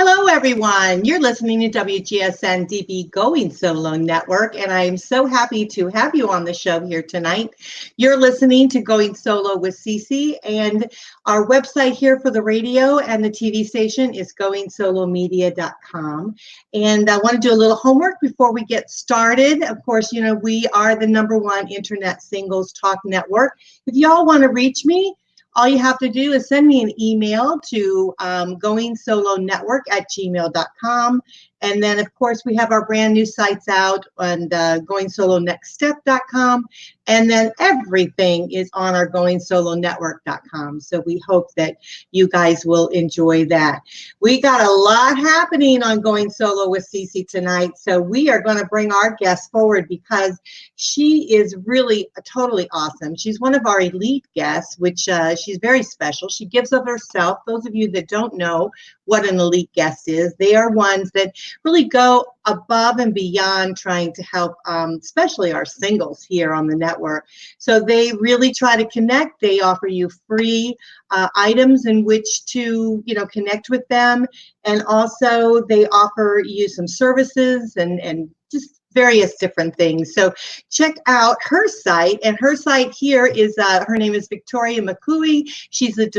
Hello, everyone. You're listening to WGSN-DB Going Solo Network, and I'm so happy to have you on the show here tonight. You're listening to Going Solo with Cece, and our website here for the radio and the TV station is goingsolomedia.com. And I want to do a little homework before we get started. Of course, you know, we are the #1 internet singles talk network. If y'all want to reach me, all you have to do is send me an email to goingsolonetwork@gmail.com. And then, of course, we have our brand new sites out on goingsolonextstep.com. And then everything is on our goingsolonetwork.com. So we hope that you guys will enjoy that. We got a lot happening on Going Solo with Cece tonight. So we are going to bring our guest forward because she is really totally awesome. She's one of our elite guests, which she's very special. She gives of herself. Those of you that don't know what an elite guest is, they are ones that really go above and beyond trying to help, especially our singles here on the network. So they really try to connect. They offer you free items in which to, connect with them. And also they offer you some services and just various different things. So check out her site, and her site here is, her name is Victoria McCooey. She's a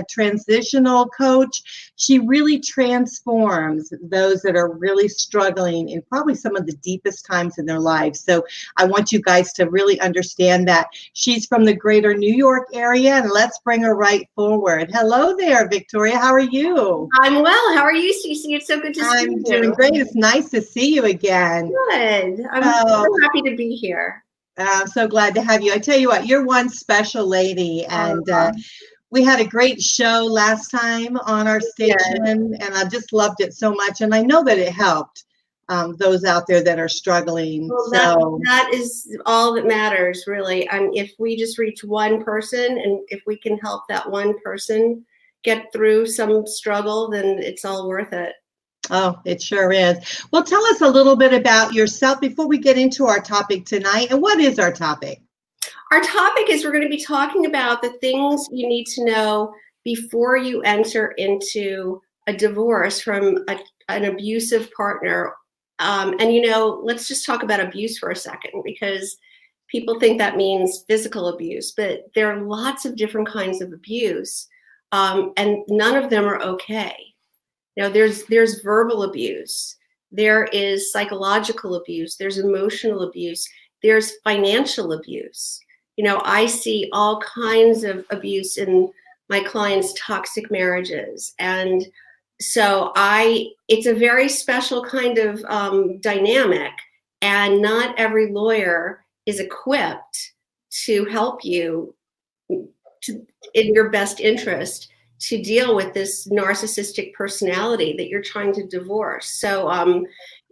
transitional coach. She really transforms those that are really struggling in probably some of the deepest times in their lives. So I want you guys to really understand that. She's from the greater New York area, and let's bring her right forward. Hello there, Victoria. How are you? I'm well. How are you, Cece? It's so good to see you. I'm doing great. It's nice to see you again. Good. I'm so happy to be here. I'm so glad to have you. I tell you what, you're one special lady, and we had a great show last time on our station, and I just loved it so much. And I know that it helped those out there that are struggling. Well, that is all that matters, really. If we just reach one person, and if we can help that one person get through some struggle, then it's all worth it. Oh, it sure is. Well, tell us a little bit about yourself before we get into our topic tonight. And what is our topic? Our topic is we're going to be talking about the things you need to know before you enter into a divorce from an abusive partner. Let's just talk about abuse for a second, because people think that means physical abuse, but there are lots of different kinds of abuse, and none of them are okay. There's verbal abuse, there is psychological abuse, there's emotional abuse, there's financial abuse. I see all kinds of abuse in my clients' toxic marriages. And so it's a very special kind of dynamic, and not every lawyer is equipped to help you in your best interest to deal with this narcissistic personality that you're trying to divorce. So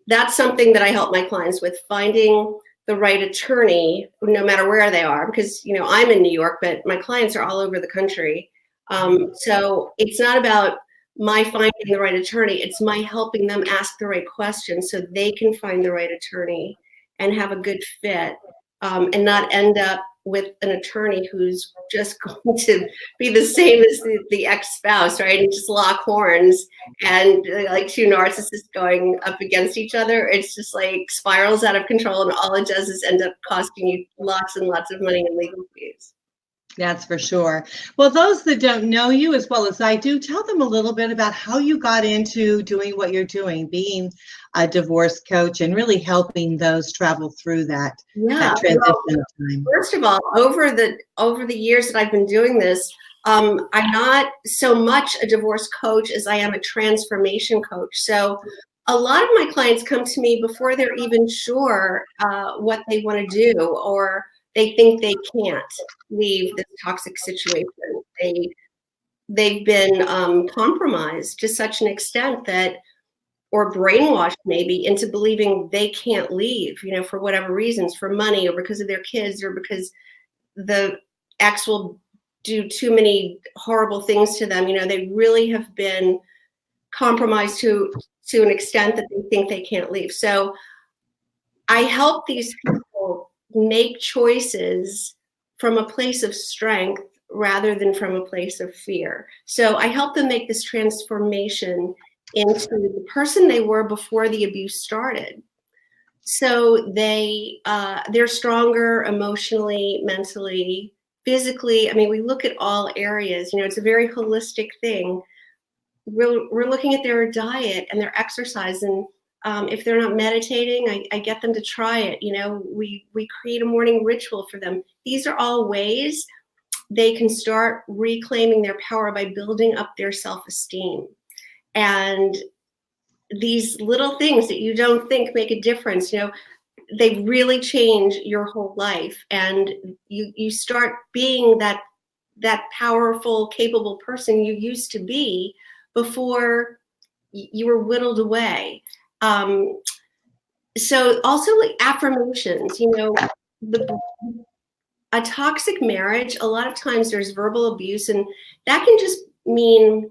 that's something that I help my clients with, finding the right attorney, no matter where they are, because, I'm in New York, but my clients are all over the country. So it's not about my finding the right attorney, it's my helping them ask the right questions so they can find the right attorney and have a good fit, and not end up with an attorney who's just going to be the same as the ex-spouse, right? And just lock horns and like two narcissists going up against each other. It's just like spirals out of control, and all it does is end up costing you lots and lots of money in legal fees. That's for sure. Well, those that don't know you as well as I do, tell them a little bit about how you got into doing what you're doing, being a divorce coach and really helping those travel through that transition time. First of all, over the years that I've been doing this, I'm not so much a divorce coach as I am a transformation coach. So a lot of my clients come to me before they're even sure what they want to do, or they think they can't leave this toxic situation. They've been compromised to such an extent that, or brainwashed maybe into believing they can't leave, for whatever reasons, for money or because of their kids or because the ex will do too many horrible things to them. They really have been compromised to an extent that they think they can't leave. So I help these people make choices from a place of strength rather than from a place of fear. So I help them make this transformation into the person they were before the abuse started. So they're stronger emotionally, mentally, physically. I mean, we look at all areas. You know, it's a very holistic thing. We're looking at their diet and their exercise, and if they're not meditating, I get them to try it. You know, we create a morning ritual for them. These are all ways they can start reclaiming their power by building up their self-esteem. And these little things that you don't think make a difference, you know, they really change your whole life. And you start being that powerful, capable person you used to be before you were whittled away. So also like affirmations, you know, a toxic marriage, a lot of times there's verbal abuse, and that can just mean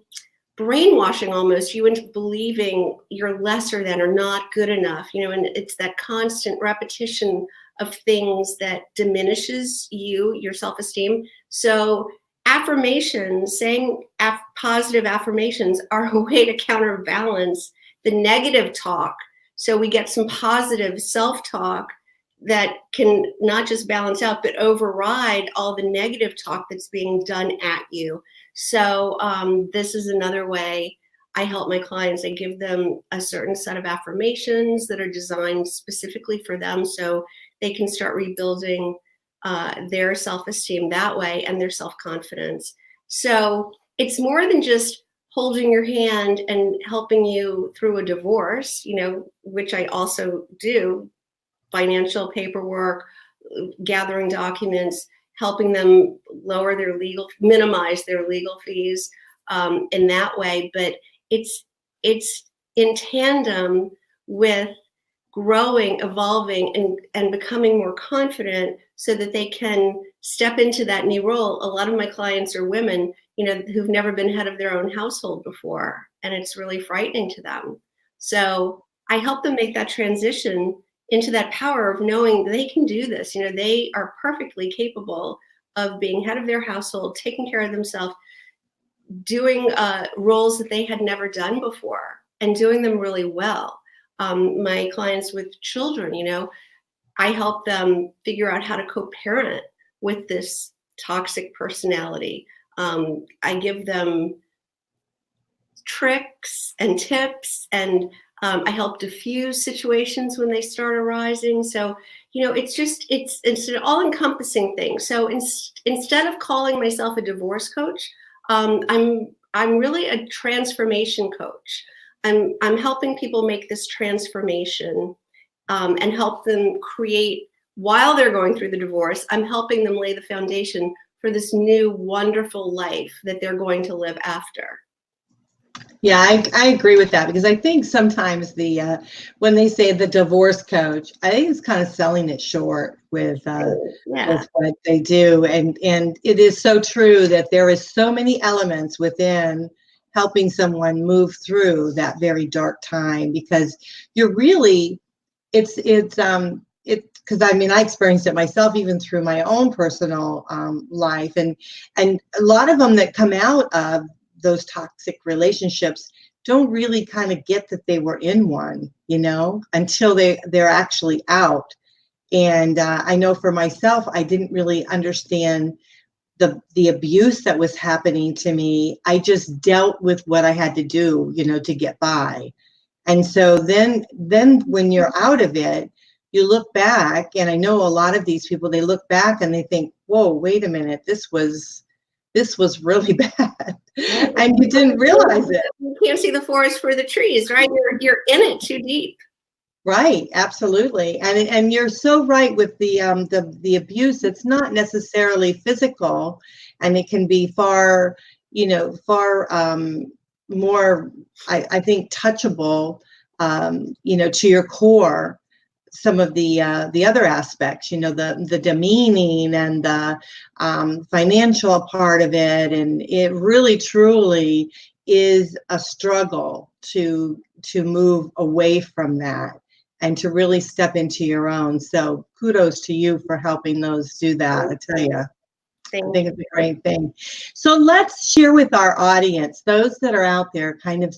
brainwashing almost you into believing you're lesser than or not good enough, you know, and it's that constant repetition of things that diminishes your self-esteem. So affirmations, saying positive affirmations, are a way to counterbalance the negative talk. So we get some positive self-talk that can not just balance out, but override all the negative talk that's being done at you. So this is another way I help my clients. I give them a certain set of affirmations that are designed specifically for them, so they can start rebuilding their self-esteem that way and their self-confidence. So it's more than just holding your hand and helping you through a divorce, you know, which I also do, financial paperwork, gathering documents, helping them minimize their legal fees in that way. But it's in tandem with growing, evolving, and becoming more confident so that they can step into that new role. A lot of my clients are women, you know, who've never been head of their own household before, and it's really frightening to them. So I help them make that transition into that power of knowing they can do this. You know, they are perfectly capable of being head of their household, taking care of themselves, doing roles that they had never done before, and doing them really well. My clients with children, you know, I help them figure out how to co-parent with this toxic personality. I give them tricks and tips, and I help diffuse situations when they start arising. So, you know, it's an all-encompassing thing. So instead of calling myself a divorce coach, I'm really a transformation coach. I'm helping people make this transformation and help them create, while they're going through the divorce, I'm helping them lay the foundation for this new wonderful life that they're going to live after. Yeah, I agree with that, because I think sometimes when they say the divorce coach, I think it's kind of selling it short with what they do. And it is so true that there is so many elements within helping someone move through that very dark time, because you're really, because I mean, I experienced it myself, even through my own personal life, and a lot of them that come out of those toxic relationships don't really kind of get that they were in one, you know, until they're actually out. And I know for myself, I didn't really understand the abuse that was happening to me. I just dealt with what I had to do, you know, to get by. And so then when you're out of it, you look back, and I know a lot of these people, they look back and they think, whoa, wait a minute, this was really bad. And you didn't realize it. You can't see the forest for the trees, right? You're in it too deep. Right, absolutely. And you're so right with the abuse. It's not necessarily physical, and it can be far more, I think, touchable, to your core. Some of the other aspects, the demeaning and the financial part of it, and it really truly is a struggle to move away from that and to really step into your own. So kudos to you for helping those do that. I tell you, I think it's a great thing. So let's share with our audience, those that are out there kind of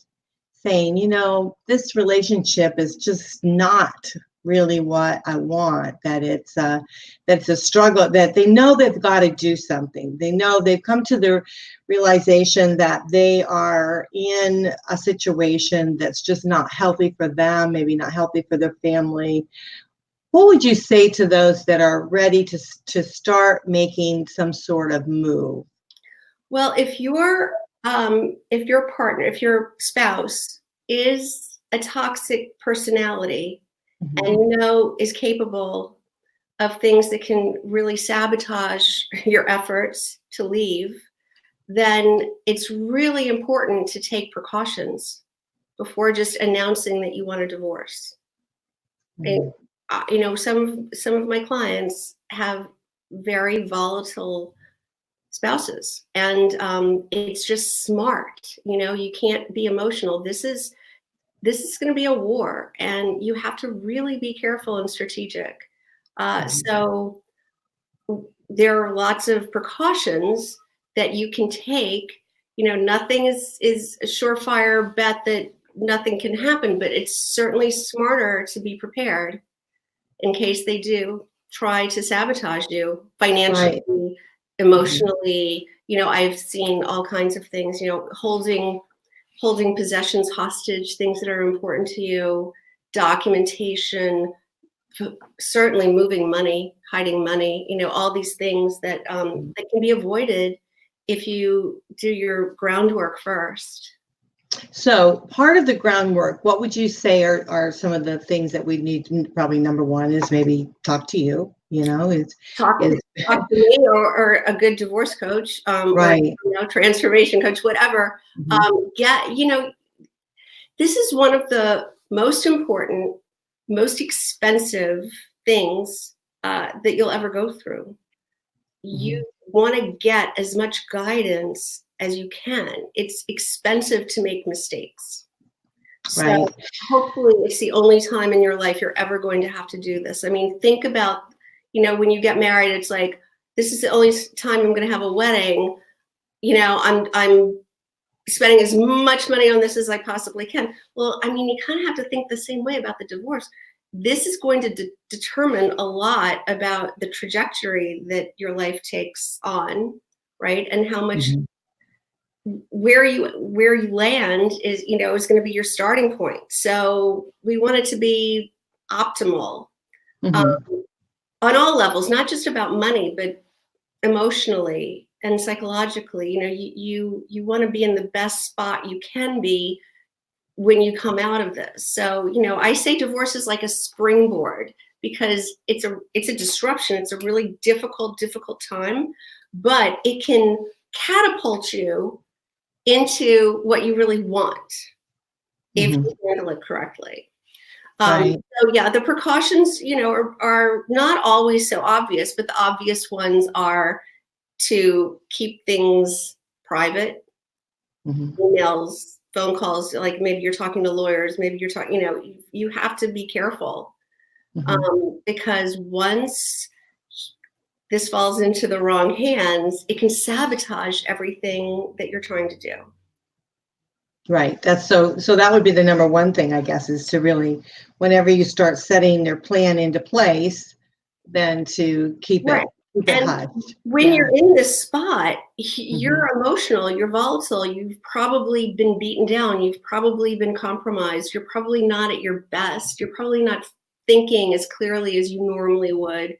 saying, this relationship is just not really what I want, that it's a struggle, that they know they've got to do something. They know they've come to the realization that they are in a situation that's just not healthy for them, maybe not healthy for their family. What would you say to those that are ready to start making some sort of move? Well, if your partner, if your spouse is a toxic personality, and is capable of things that can really sabotage your efforts to leave, then it's really important to take precautions before just announcing that you want a divorce. And, some of my clients have very volatile spouses, and it's just smart. You can't be emotional. This is going to be a war, and you have to really be careful and strategic. So there are lots of precautions that you can take. Nothing is a surefire bet that nothing can happen, but it's certainly smarter to be prepared in case they do try to sabotage you financially, right, emotionally. I've seen all kinds of things, holding possessions hostage, things that are important to you, documentation, certainly moving money, hiding money, all these things that that can be avoided if you do your groundwork first. So part of the groundwork, what would you say are some of the things that we need? Probably number one is maybe talk to you, talk to me or a good divorce coach, right, or, transformation coach, whatever. This is one of the most important, most expensive things that you'll ever go through. You want to get as much guidance as you can. It's expensive to make mistakes. So right. Hopefully it's the only time in your life you're ever going to have to do this. I mean, think about, when you get married, it's like, this is the only time I'm going to have a wedding. I'm spending as much money on this as I possibly can. Well, I mean, you kind of have to think the same way about the divorce. This is going to determine a lot about the trajectory that your life takes on, right? And how much where you land is going to be your starting point. So we want it to be optimal on all levels, not just about money, but emotionally and psychologically. You want to be in the best spot you can be when you come out of this. So I say divorce is like a springboard, because it's a disruption. It's a really difficult time, but it can catapult you into what you really want if you handle it correctly. Right. So yeah, the precautions, are not always so obvious, but the obvious ones are to keep things private, emails, phone calls, like maybe you're talking to lawyers, maybe you're talking, you have to be careful, because once this falls into the wrong hands, it can sabotage everything that you're trying to do. Right. That's so that would be the number one thing, I guess, is to really, whenever you start setting their plan into place, then to keep it hushed. When you're in this spot, you're emotional, you're volatile, you've probably been beaten down, you've probably been compromised, you're probably not at your best, you're probably not thinking as clearly as you normally would.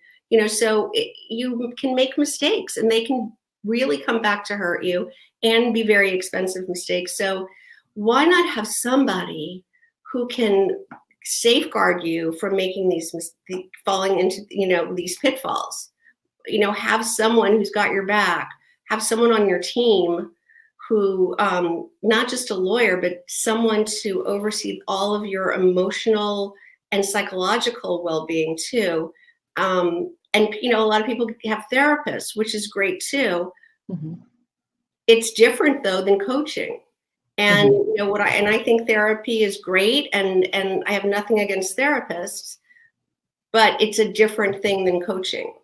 So you can make mistakes, and they can really come back to hurt you and be very expensive mistakes. So why not have somebody who can safeguard you from making these falling into, these pitfalls? Have someone who's got your back, have someone on your team who, not just a lawyer, but someone to oversee all of your emotional and psychological well-being too. And a lot of people have therapists, which is great too. It's different though than coaching. And I think therapy is great, and I have nothing against therapists, but it's a different thing than coaching.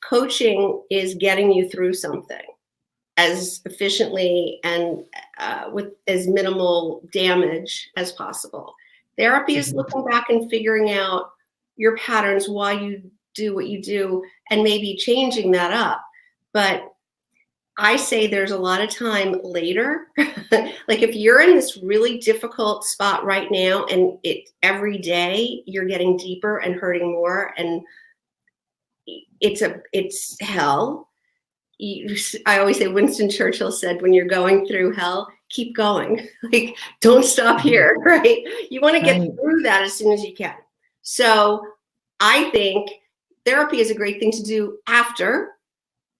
Coaching is getting you through something, as efficiently and with as minimal damage as possible. Therapy is looking back and figuring out your patterns, why you do what you do, and maybe changing that up. But I say there's a lot of time later. Like if you're in this really difficult spot right now and every day you're getting deeper and hurting more and it's hell. I always say Winston Churchill said, when you're going through hell, keep going. Like, don't stop here, right? You want to get through that as soon as you can. So I think therapy is a great thing to do after,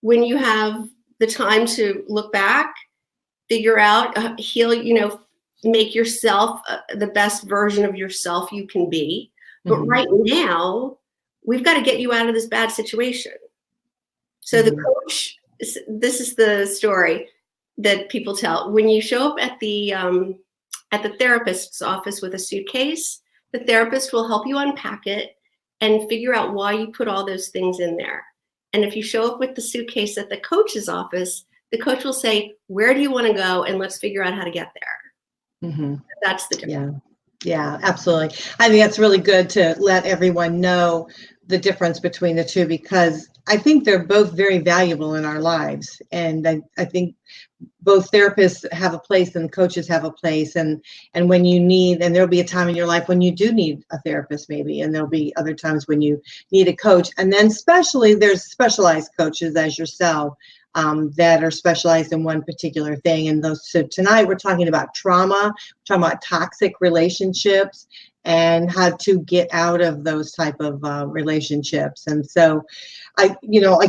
when you have the time to look back, figure out, heal, make yourself the best version of yourself you can be. But right now, we've got to get you out of this bad situation. So the coach, this is the story that people tell. When you show up at the therapist's office with a suitcase, the therapist will help you unpack it and figure out why you put all those things in there. And if you show up with the suitcase at the coach's office, the coach will say, where do you want to go? And let's figure out how to get there. That's the difference. Yeah, absolutely. I think that's really good to let everyone know the difference between the two, because I think they're both very valuable in our lives. And I think both therapists have a place and coaches have a place. And when you need, and there'll be a time in your life when you do need a therapist maybe, and there'll be other times when you need a coach. And then especially there's specialized coaches as yourself that are specialized in one particular thing. And so tonight we're talking about trauma, we're talking about toxic relationships and how to get out of those type of relationships. And so like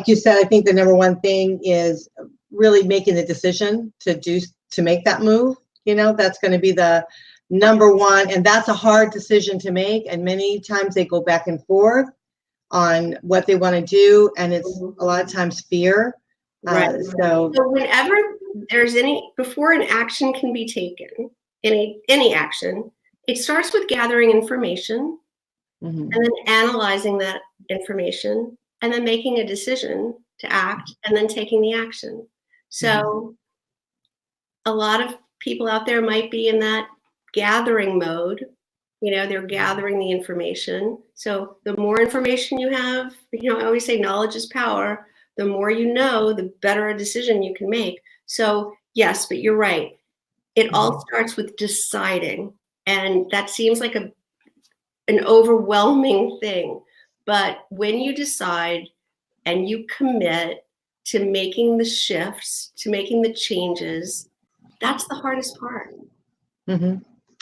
you said, I think the number one thing is really making the decision to make that move. That's going to be the number one. And that's a hard decision to make. And many times they go back and forth on what they want to do. And it's a lot of times fear. Right. So whenever there's before an action can be taken, any action, it starts with gathering information and then analyzing that information and then making a decision to act and then taking the action. So a lot of people out there might be in that gathering mode. They're gathering the information. So the more information you have, I always say knowledge is power. The more you know, the better a decision you can make. So yes, but you're right. It all starts with deciding. And that seems like an overwhelming thing. But when you decide and you commit to making the shifts, to making the changes, that's the hardest part.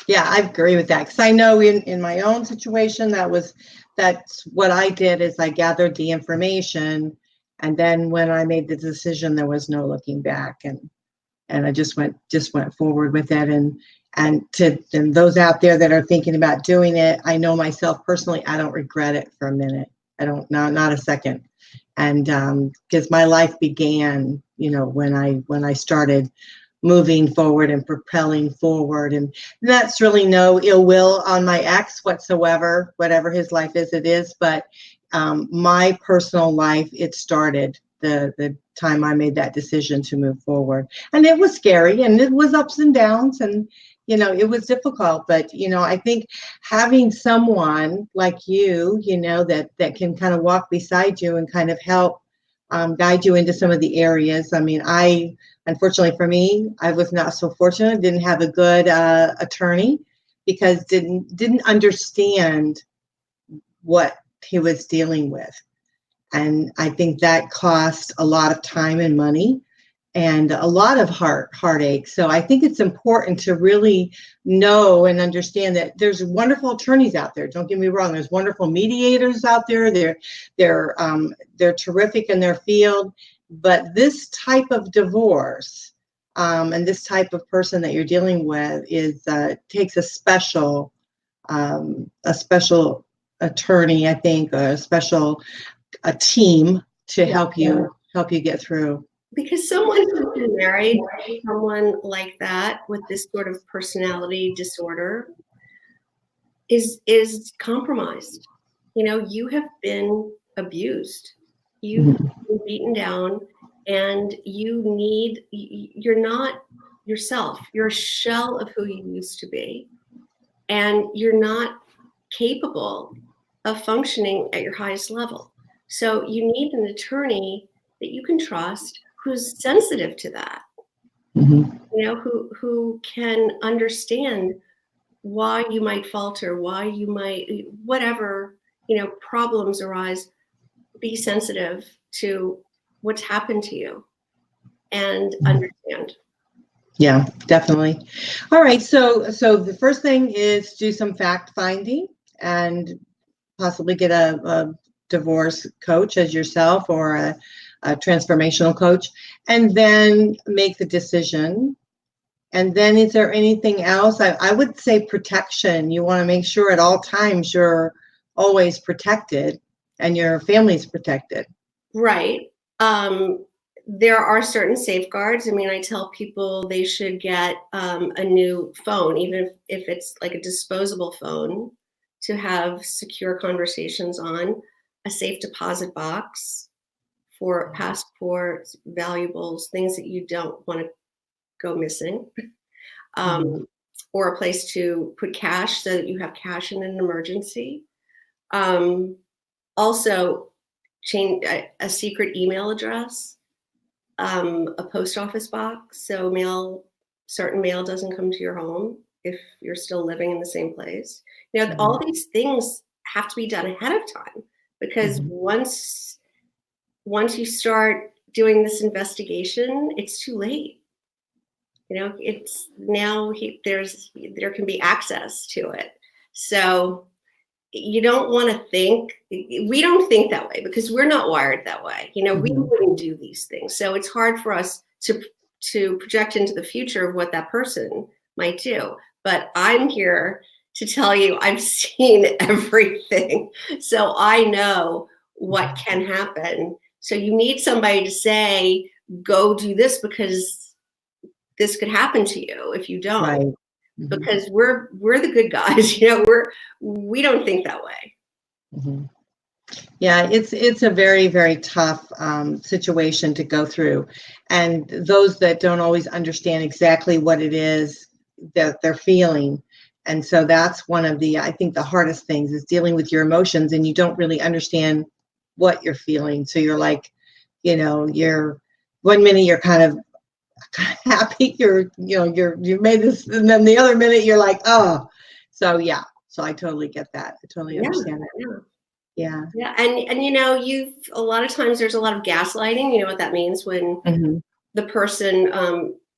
Yeah, I agree with that. Because I know in my own situation, that's what I did is I gathered the information. And then when I made the decision, there was no looking back, and I just went forward with it. And those out there that are thinking about doing it, I know myself personally, I don't regret it for a minute. I don't, not a second. And because my life began, when I started moving forward and propelling forward, and that's really no ill will on my ex whatsoever, whatever his life is, it is. But my personal life, it started the time I made that decision to move forward. And it was scary and it was ups and downs and, it was difficult. But, I think having someone like you, that can kind of walk beside you and kind of help guide you into some of the areas. I mean, unfortunately for me, I was not so fortunate, didn't have a good attorney because didn't understand what he was dealing with. And I think that cost a lot of time and money and a lot of heartache. So I think it's important to really know and understand that there's wonderful attorneys out there. Don't get me wrong. There's wonderful mediators out there. They're terrific in their field. But this type of divorce and this type of person that you're dealing with takes a special attorney, I think, or a team to help you get through. Because someone who's been married, someone like that with this sort of personality disorder is compromised. You have been abused, you've been beaten down, and you're not yourself. You're a shell of who you used to be, and you're not capable of functioning at your highest level. So you need an attorney that you can trust, who's sensitive to that, who can understand why you might falter, why you might, whatever, problems arise, be sensitive to what's happened to you and understand. Yeah, definitely. All right. So the first thing is do some fact finding and possibly get a divorce coach as yourself, or a transformational coach, and then make the decision. And then is there anything else? I would say protection. You want to make sure at all times you're always protected and your family's protected. Right. There are certain safeguards. I mean, I tell people they should get a new phone, even if it's like a disposable phone, to have secure conversations on, a safe deposit box for passports, valuables, things that you don't want to go missing, or a place to put cash so that you have cash in an emergency. Also, change a secret email address, a post office box, so certain mail doesn't come to your home if you're still living in the same place. All these things have to be done ahead of time, because once you start doing this investigation, it's too late. It's now there can be access to it. So you don't want to think, we don't think that way because we're not wired that way. We wouldn't do these things. So it's hard for us to project into the future of what that person might do. But I'm here to tell you, I've seen everything. So I know what can happen. So you need somebody to say, go do this because this could happen to you if you don't. Right. Because we're the good guys, we don't think that way. Yeah, it's a very, very tough situation to go through, and those that don't always understand exactly what it is that they're feeling, and so that's one of I think the hardest things is dealing with your emotions, and you don't really understand what you're feeling. So you're like, you're 1 minute you're kind of happy, you made this, and then the other minute you're like, oh. So yeah, so I totally get that. I totally understand that. Yeah. And you've a lot of times there's a lot of gaslighting. You know what that means when the person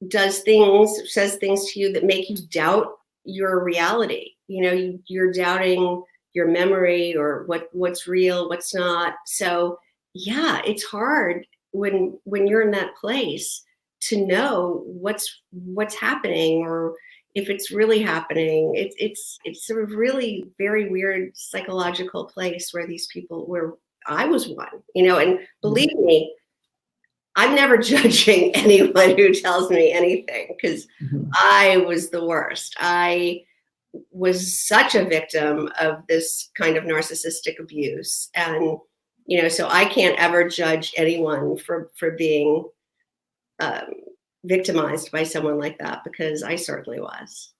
says things to you that make you doubt your reality. You're doubting your memory or what's real, what's not. So yeah, it's hard when you're in that place to know what's happening, or if it's really happening. It's sort of really very weird psychological place where these people, where I was one, and believe me, I'm never judging anyone who tells me anything, because I was the worst. I was such a victim of this kind of narcissistic abuse. And, so I can't ever judge anyone for being victimized by someone like that, because I certainly was.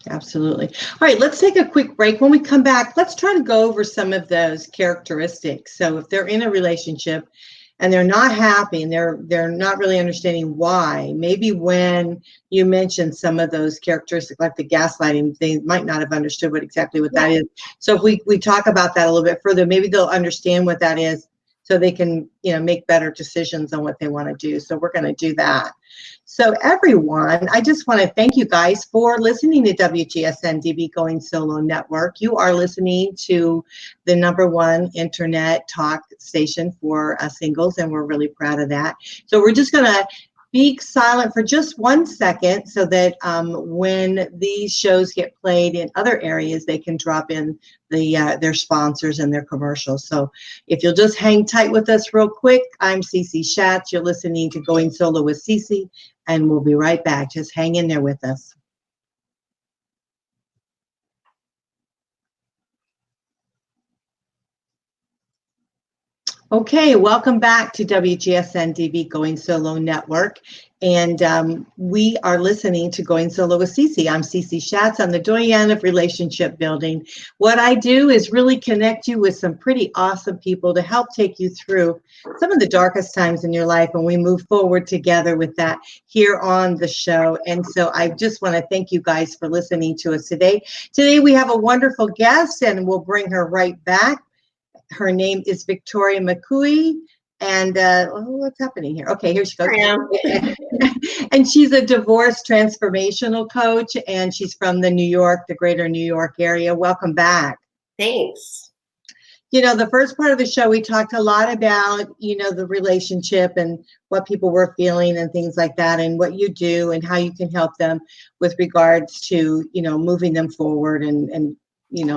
Absolutely. All right, let's take a quick break. When we come back, let's try to go over some of those characteristics. So if they're in a relationship and they're not happy and they're not really understanding why, maybe when you mention some of those characteristics, like the gaslighting, they might not have understood exactly what that is. So if we talk about that a little bit further, maybe they'll understand what that is, so they can, make better decisions on what they want to do. So we're going to do that. So everyone, I just want to thank you guys for listening to WGSN-DB Going Solo Network. You are listening to the #1 internet talk station for singles, and we're really proud of that. So we're just going to be silent for just 1 second, so that when these shows get played in other areas, they can drop in their sponsors and their commercials. So if you'll just hang tight with us real quick, I'm Cece Schatz. You're listening to Going Solo with Cece, and we'll be right back. Just hang in there with us. Okay, welcome back to WGSN-DB Going Solo Network. And we are listening to Going Solo with Cece. I'm Cece Schatz. I'm the doyen of relationship building. What I do is really connect you with some pretty awesome people to help take you through some of the darkest times in your life, and we move forward together with that here on the show. And so I just want to thank you guys for listening to us today. Today we have a wonderful guest, and we'll bring her right back. Her name is Victoria McCooey, and what's happening here? Okay, here she goes. And she's a divorce transformational coach, and she's from the greater New York area. Welcome back. Thanks. You know, the first part of the show, we talked a lot about, the relationship and what people were feeling and things like that, and what you do and how you can help them with regards to, moving them forward and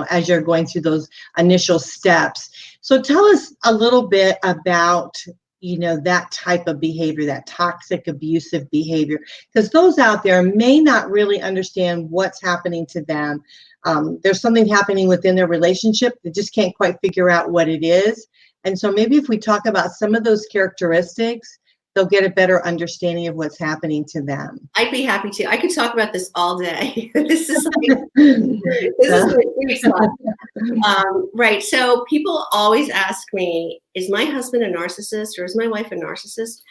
as you're going through those initial steps. So tell us a little bit about, that type of behavior, that toxic, abusive behavior, because those out there may not really understand what's happening to them. There's something happening within their relationship. They just can't quite figure out what it is. And so maybe if we talk about some of those characteristics, they'll get a better understanding of what's happening to them. I'd be happy to. I could talk about this all day. This is my sweet spot. Right. So people always ask me, is my husband a narcissist or is my wife a narcissist?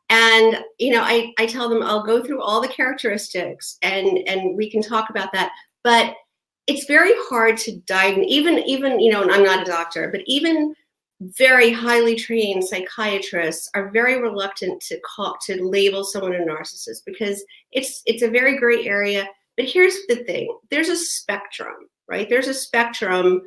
And, I tell them I'll go through all the characteristics and we can talk about that. But it's very hard to diagnose, even, and I'm not a doctor, but even very highly trained psychiatrists are very reluctant to label someone a narcissist because it's a very gray area. But here's the thing: there's a spectrum, right? There's a spectrum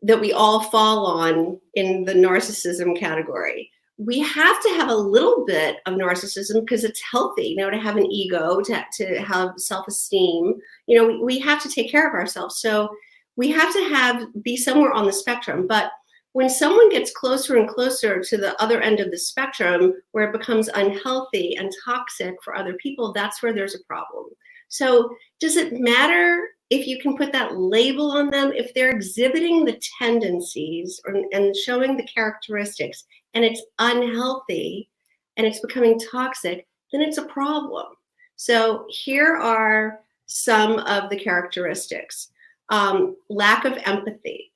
that we all fall on in the narcissism category. We have to have a little bit of narcissism because it's healthy, to have an ego, to have self-esteem. We have to take care of ourselves. So we have to be somewhere on the spectrum. But when someone gets closer and closer to the other end of the spectrum, where it becomes unhealthy and toxic for other people, that's where there's a problem. So does it matter if you can put that label on them? If they're exhibiting the tendencies and showing the characteristics and it's unhealthy and it's becoming toxic, then it's a problem. So here are some of the characteristics. Lack of empathy.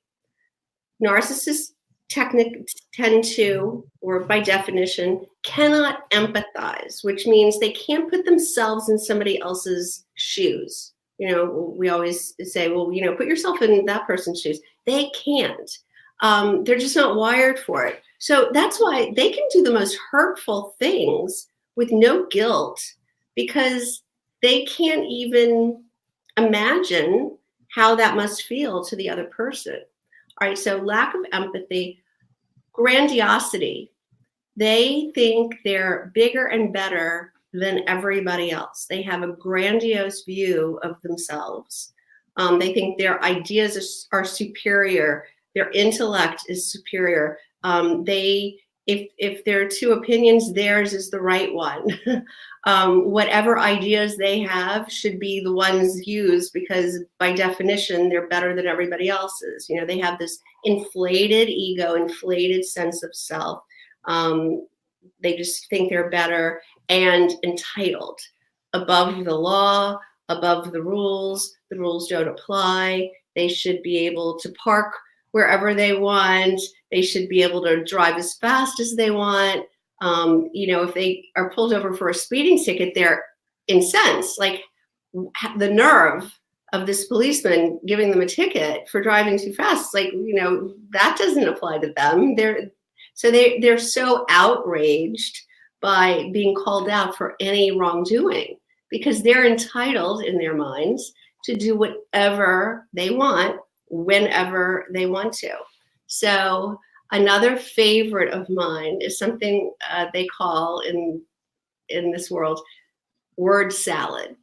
Narcissists tend to, or by definition, cannot empathize, which means they can't put themselves in somebody else's shoes. We always say, well, put yourself in that person's shoes. They can't. They're just not wired for it. So that's why they can do the most hurtful things with no guilt, because they can't even imagine how that must feel to the other person. All right, so lack of empathy, grandiosity. They think they're bigger and better than everybody else. They have a grandiose view of themselves. They think their ideas are superior. Their intellect is superior. If there are two opinions, theirs is the right one. Whatever ideas they have should be the ones used, because by definition, they're better than everybody else's. They have this inflated ego, inflated sense of self. They just think they're better and entitled, above the law, above the rules. The rules don't apply. They should be able to park wherever they want. They should be able to drive as fast as they want. If they are pulled over for a speeding ticket, they're incensed. Like, the nerve of this policeman giving them a ticket for driving too fast. Like, that doesn't apply to them. They're so outraged by being called out for any wrongdoing, because they're entitled in their minds to do whatever they want, whenever they want to. So another favorite of mine is something they call in this world word salad.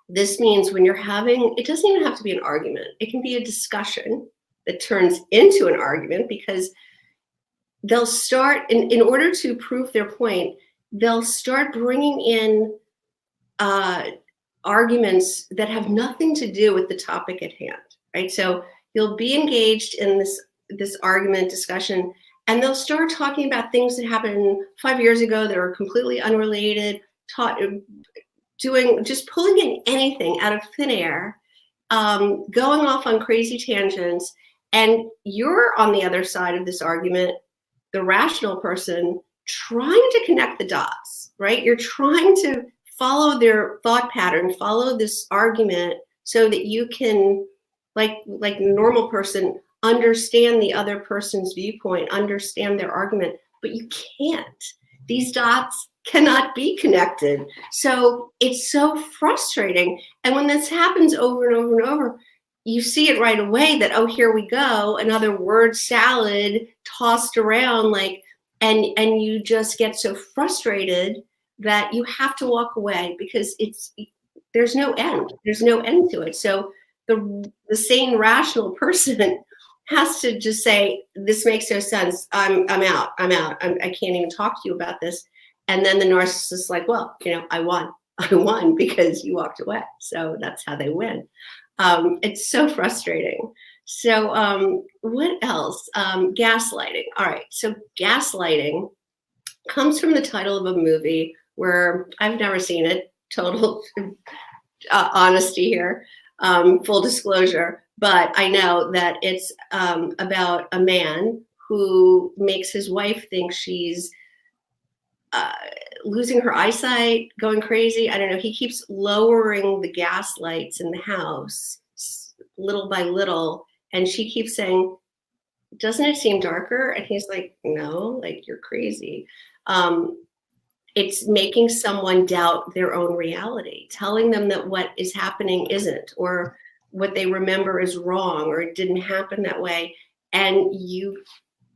This means when you're having, it doesn't even have to be an argument. It can be a discussion that turns into an argument, because they'll start, in order to prove their point, they'll start bringing in arguments that have nothing to do with the topic at hand, right? So you'll be engaged in this argument discussion, and they'll start talking about things that happened 5 years ago that are completely unrelated, just pulling in anything out of thin air, going off on crazy tangents. And you're on the other side of this argument, the rational person, trying to connect the dots, right? You're trying to follow their thought pattern, follow this argument so that you can, like a normal person, understand the other person's viewpoint, understand their argument, but you can't. These dots cannot be connected. So it's so frustrating. And when this happens over and over and over, you see it right away that, oh, here we go, another word salad tossed around, like, and you just get so frustrated that you have to walk away because there's no end. There's no end to it. So the sane, rational person has to just say, this makes no sense. I'm out. I can't even talk to you about this. And then the narcissist is like, well, I won because you walked away. So that's how they win. It's so frustrating. So what else? Gaslighting. All right. So gaslighting comes from the title of a movie where I've never seen it. Total honesty here, full disclosure. But I know that it's about a man who makes his wife think she's losing her eyesight, going crazy. I don't know. He keeps lowering the gas lights in the house little by little. And she keeps saying, doesn't it seem darker? And he's like, no, like, you're crazy. It's making someone doubt their own reality, telling them that what is happening isn't, or what they remember is wrong, or it didn't happen that way. And you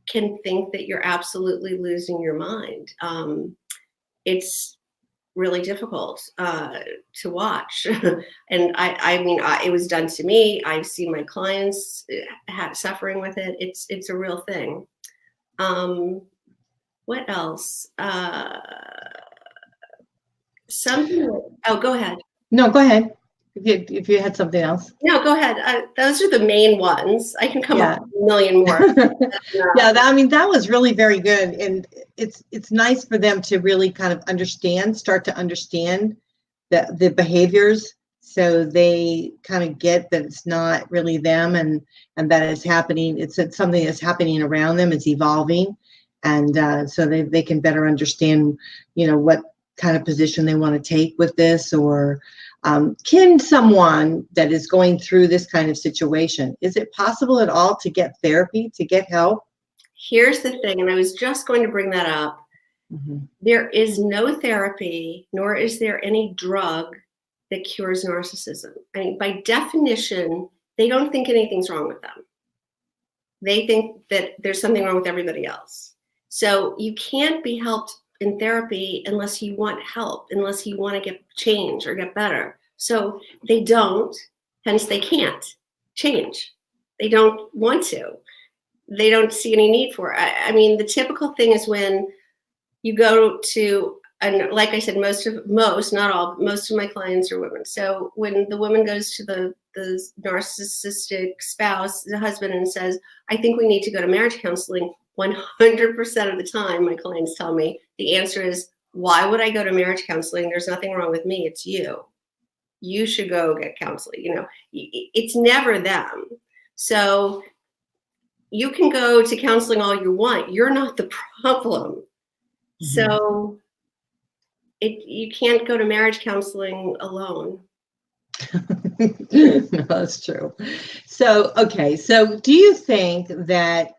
can think that you're absolutely losing your mind. It's really difficult to watch. And I mean, it was done to me. I've seen my clients suffering with it. It's a real thing. What else? Oh, go ahead. No, go ahead. If you had something else. No, go ahead. Those are the main ones. I can come up with a million more. Yeah, that was really very good. And it's nice for them to really kind of start to understand the behaviors, so they kind of get that it's not really them, and that it's happening. It's something that's happening around them. It's evolving. And so they can better understand, what kind of position they want to take with this, or can someone that is going through this kind of situation, is it possible at all to get therapy, to get help? Here's the thing, and I was just going to bring that up. Mm-hmm. There is no therapy, nor is there any drug that cures narcissism. I mean, by definition, they don't think anything's wrong with them. They think that there's something wrong with everybody else. So you can't be helped in therapy unless you want help, unless you want to get change or get better. So they don't, hence they can't change. They don't want to. They don't see any need for it. I mean, the typical thing is when you go to, and like I said, most of my clients are women. So when the woman goes to the narcissistic spouse, the husband, and says, I think we need to go to marriage counseling, 100% of the time, my clients tell me, the answer is, why would I go to marriage counseling? There's nothing wrong with me. It's you. You should go get counseling. It's never them. So you can go to counseling all you want. You're not the problem. Mm-hmm. So you can't go to marriage counseling alone. No, that's true. So, okay. So do you think that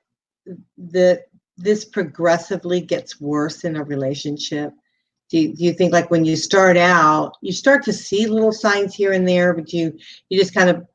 this progressively gets worse in a relationship? Do you think, like, when you start out, you start to see little signs here and there, but you just kind of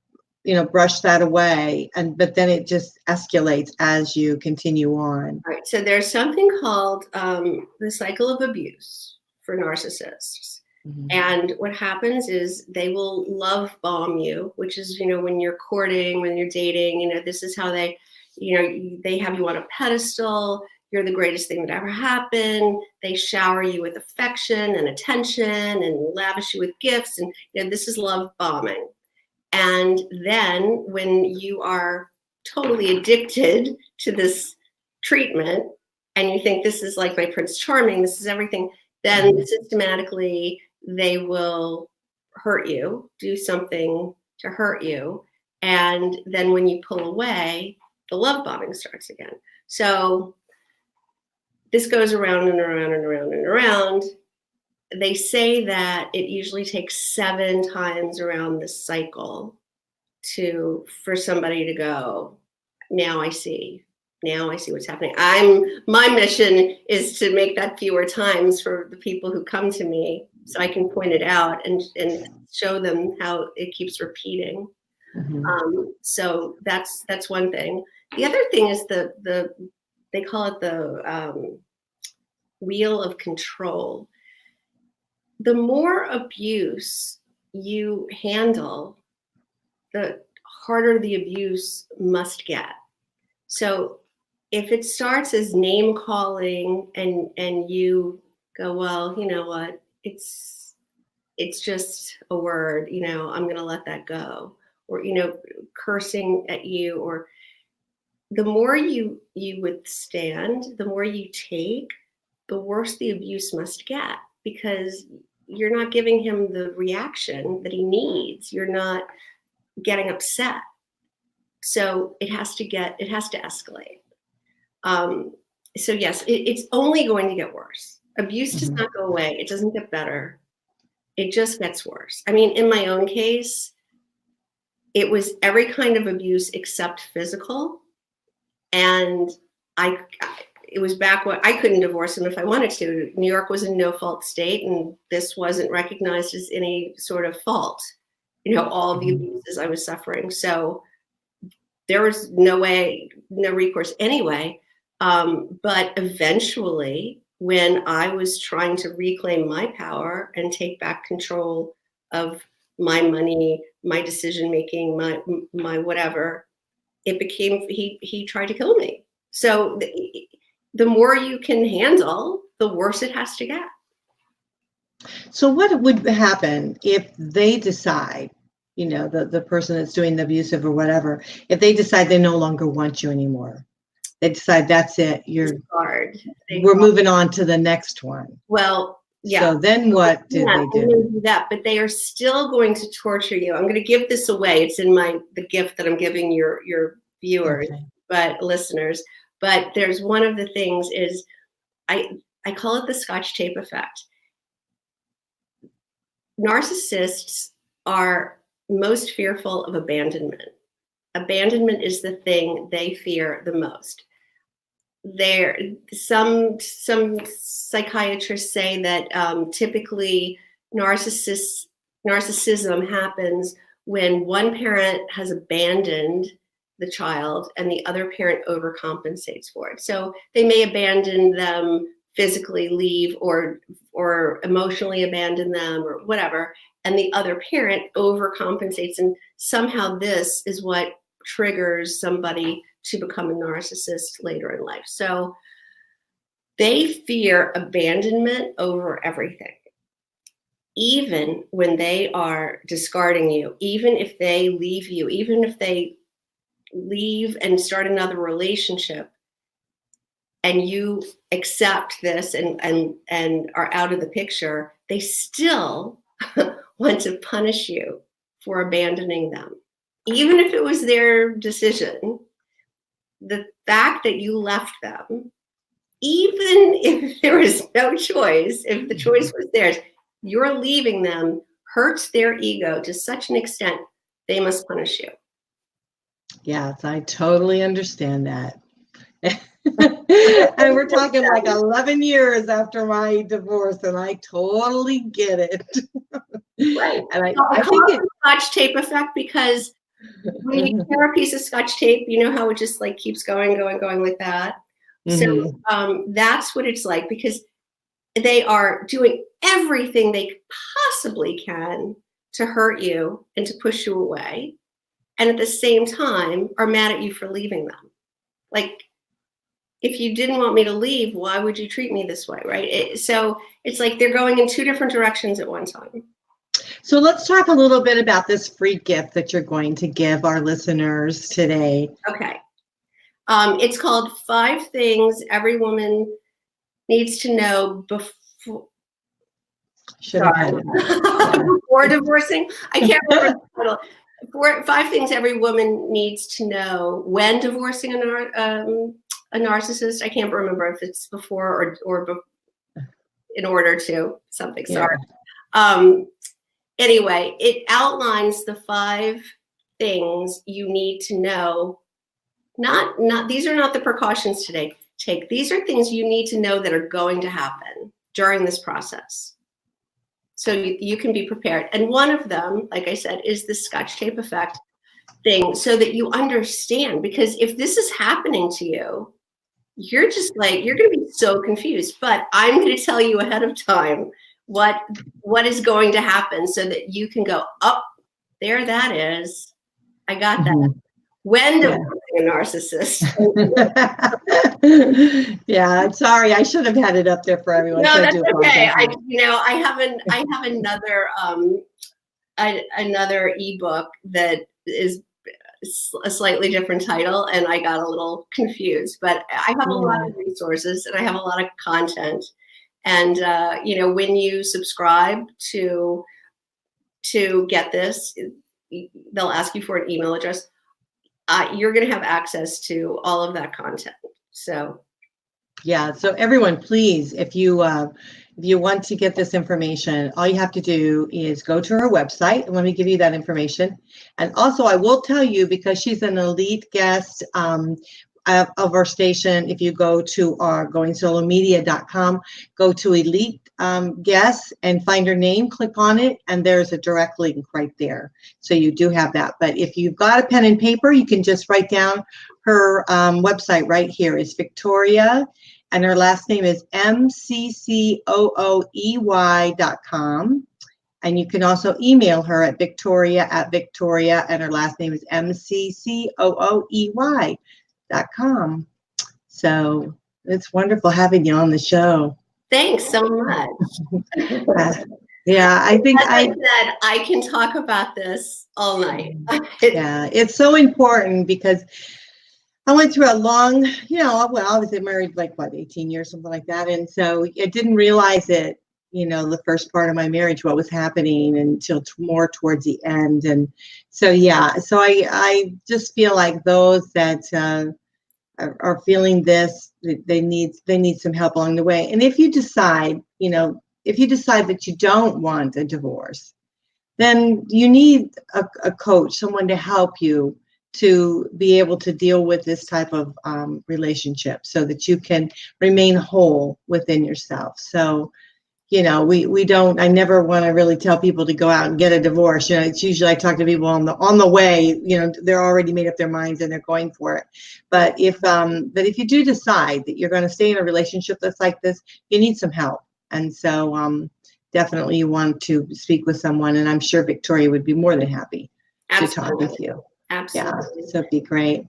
brush that away, but then it just escalates as you continue on? All right. So there's something called the cycle of abuse for narcissists. Mm-hmm. And what happens is they will love bomb you, which is, when you're courting, when you're dating, this is how they have you on a pedestal. You're the greatest thing that ever happened. They shower you with affection and attention and lavish you with gifts. And this is love bombing. And then when you are totally addicted to this treatment, and you think this is like my Prince Charming, this is everything, then systematically they will hurt you, do something to hurt you. And then when you pull away, the love bombing starts again. So this goes around and around and around and around. They say that it usually takes 7 times around the cycle for somebody to go, now I see what's happening. My mission is to make that fewer times for the people who come to me, so I can point it out and show them how it keeps repeating. So that's one thing. The other thing is they call it the wheel of control. The more abuse you handle, the harder the abuse must get. So if it starts as name calling and you go, well, you know what, it's just a word, I'm going to let that go, or, cursing at you, or the more you withstand, the more you take, the worse the abuse must get, because you're not giving him the reaction that he needs. You're not getting upset. So it has to escalate. So yes, it's only going to get worse. Abuse does not go away. It doesn't get better. It just gets worse. I mean, in my own case, it was every kind of abuse except physical. And it was back when I couldn't divorce him if I wanted to. New York was a no-fault state, and this wasn't recognized as any sort of fault, all the abuses I was suffering. So there was no recourse anyway. But eventually, when I was trying to reclaim my power and take back control of my money, my decision-making, my whatever, it became, he tried to kill me. So the more you can handle, the worse it has to get. So what would happen if they decide, the person that's doing the abusive or whatever, if they decide they no longer want you anymore? They decide that's it. We're moving on to the next one. Well, yeah. So then what do they do? That, but they are still going to torture you. I'm going to give this away. It's in the gift that I'm giving your viewers, but listeners. But there's one of the things is I call it the Scotch tape effect. Narcissists are most fearful of abandonment. Abandonment is the thing they fear the most. Some psychiatrists say that typically narcissism happens when one parent has abandoned the child and the other parent overcompensates for it. So they may abandon them, physically leave, or emotionally abandon them, or whatever, and the other parent overcompensates, and somehow this is what triggers somebody to become a narcissist later in life. So they fear abandonment over everything. Even when they are discarding you, even if they leave you, even if they leave and start another relationship, and you accept this and are out of the picture, they still want to punish you for abandoning them. Even if it was their decision, the fact that you left them, even if there was no choice, if the choice was theirs, you're leaving them hurts their ego to such an extent, they must punish you. Yes, I totally understand that. And we're talking like 11 years after my divorce, and I totally get it. Right. And I think it's Scotch tape effect, because when you tear a piece of Scotch tape, you know how it just like keeps going like that. So that's what it's like, because they are doing everything they possibly can to hurt you and to push you away, and at the same time are mad at you for leaving them. Like, if you didn't want me to leave, why would you treat me this way, right? So it's like they're going in 2 different directions at one time. So let's talk a little bit about this free gift that you're going to give our listeners today. Okay. It's called 5 Things Every Woman Needs to Know Before. Should have had it. Before divorcing. I can't remember the title. 5 Things Every Woman Needs to Know When Divorcing a Narcissist. I can't remember if it's before or in order to something. Sorry. Anyway, it outlines the 5 things you need to know. Not these are not the precautions to take. These are things you need to know that are going to happen during this process, so you can be prepared. And one of them, like I said, is the Scotch tape effect thing, so that you understand. Because if this is happening to you, you're just like, you're going to be so confused. But I'm going to tell you ahead of time what is going to happen, so that you can go, oh, there that is. I got that. When divorcing a narcissist. Yeah, I'm sorry. I should have had it up there for everyone. No, so that's okay. I have another ebook that is a slightly different title, and I got a little confused. But I have a lot of resources, and I have a lot of content. And when you subscribe to get this, they'll ask you for an email address. You're going to have access to all of that content. So, yeah. So everyone, please, if you want to get this information, all you have to do is go to her website, and let me give you that information. And also, I will tell you, because she's an elite guest of our station, if you go to our goingsolomedia.com, go to elite guests and find her name, click on it, and there's a direct link right there. So you do have that. But if you've got a pen and paper, you can just write down her website right here. Is Victoria, and her last name is MCCOOEY.com. And you can also email her at Victoria, and her last name is MCCOOEY.com. So it's wonderful having you on the show. Thanks so much. Yeah, I think I said I can talk about this all night. Yeah, it's so important, because I went through a long, I was married 18 years, something like that. And so I didn't realize it, the first part of my marriage, what was happening, until more towards the end. And so, yeah, so I just feel like those that are feeling this, they need some help along the way. And if you decide, that you don't want a divorce, then you need a coach, someone to help you to be able to deal with this type of relationship, so that you can remain whole within yourself. So, I never want to really tell people to go out and get a divorce. It's usually I talk to people on the way, they're already made up their minds and they're going for it. But if you do decide that you're going to stay in a relationship that's like this, you need some help. And so definitely you want to speak with someone, and I'm sure Victoria would be more than happy to talk with you. Absolutely. Yeah, so it'd be great.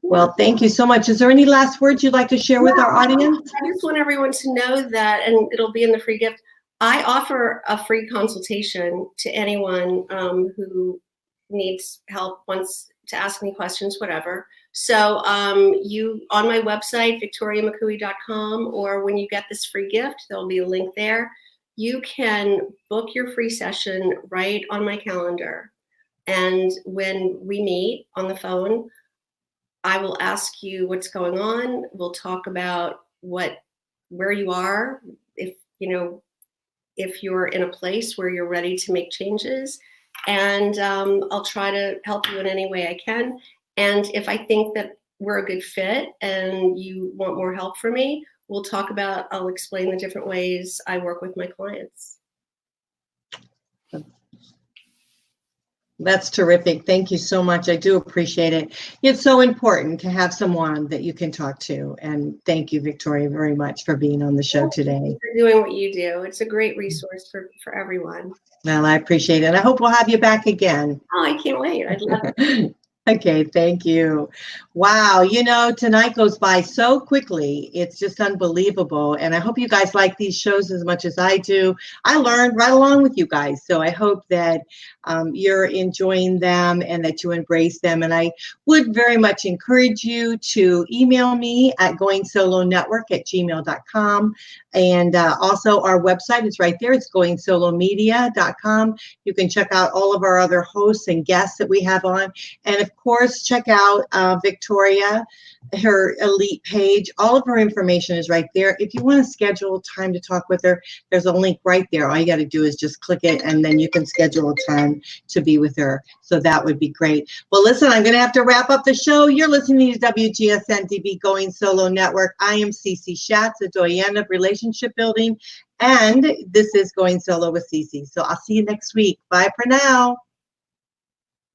Well, thank you so much. Is there any last words you'd like to share with our audience? I just want everyone to know that, and it'll be in the free gift, I offer a free consultation to anyone who needs help, wants to ask me questions, whatever. So you, on my website, victoriamccooey.com, or when you get this free gift, there'll be a link there. You can book your free session right on my calendar. And when we meet on the phone, I will ask you what's going on. We'll talk about where you are, if you're in a place where you're ready to make changes, and I'll try to help you in any way I can. And if I think that we're a good fit and you want more help from me, I'll explain the different ways I work with my clients. That's terrific. Thank you so much. I do appreciate it. It's so important to have someone that you can talk to. And thank you, Victoria, very much for being on the show today. Thank you for doing what you do. It's a great resource for everyone. Well, I appreciate it. I hope we'll have you back again. Oh, I can't wait. I'd love it. Okay, thank you. Wow, tonight goes by so quickly. It's just unbelievable. And I hope you guys like these shows as much as I do. I learned right along with you guys. So I hope that you're enjoying them and that you embrace them. And I would very much encourage you to email me at goingsolonetwork@gmail.com. And also our website is right there. It's goingsolomedia.com. You can check out all of our other hosts and guests that we have on. And of course, check out Victoria, her Elite page. All of her information is right there. If you want to schedule time to talk with her, there's a link right there. All you got to do is just click it, and then you can schedule a time to be with her. So that would be great. Well, listen, I'm going to have to wrap up the show. You're listening to WGSN-DB Going Solo Network. I am Cece Schatz, a doyen of relationship building, and this is Going Solo with Cece. So I'll see you next week. Bye for now.